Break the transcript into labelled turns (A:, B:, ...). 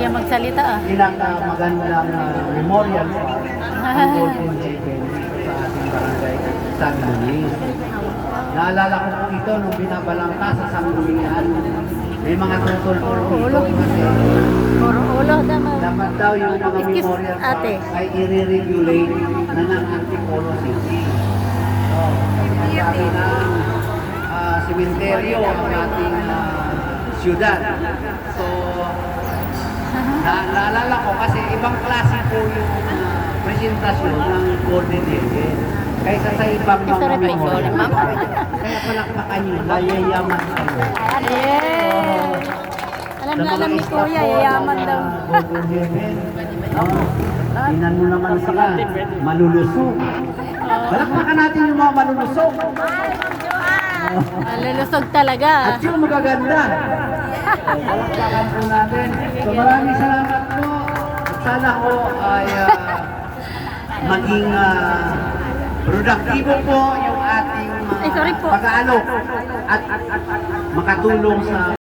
A: kuya magsalita ah.
B: Pinakamagandang memorial ang Golden Chicken sa ating barangay San Luis. Naalala ko po ito nung binabalangka sa San Luisan. May mga tutol po
A: Ulo.
B: dito kasi
A: Puro ulo naman.
B: dapat daw yung mga
A: Excuse,
B: memorial
A: ate.
B: park ay i-regulate na ng Antipolo City. So, sabi ng sementeryo ang ating siyudad. So, naalala ko kasi ibang klase po yung presentasyon ng Golden Chicken kaysa sa ibang mga
A: Sorry po.
B: memorial.
A: Sorry, ma'am.
B: Kaya palakpakan nyo, yayaman kayo.
A: Yeah. Alam na alam ni kuya, yayaman daw.
B: Tingnan mo naman sila, malulusog. Palakpakan natin yung mga malulusog.
A: Lulusog talaga.
B: At yung magaganda. Palakpakan po natin. So maraming salamat po. At sana ko ay maging produktibo po yung ating
A: Ay, sorry po.
B: pag-aalok at makatulong sa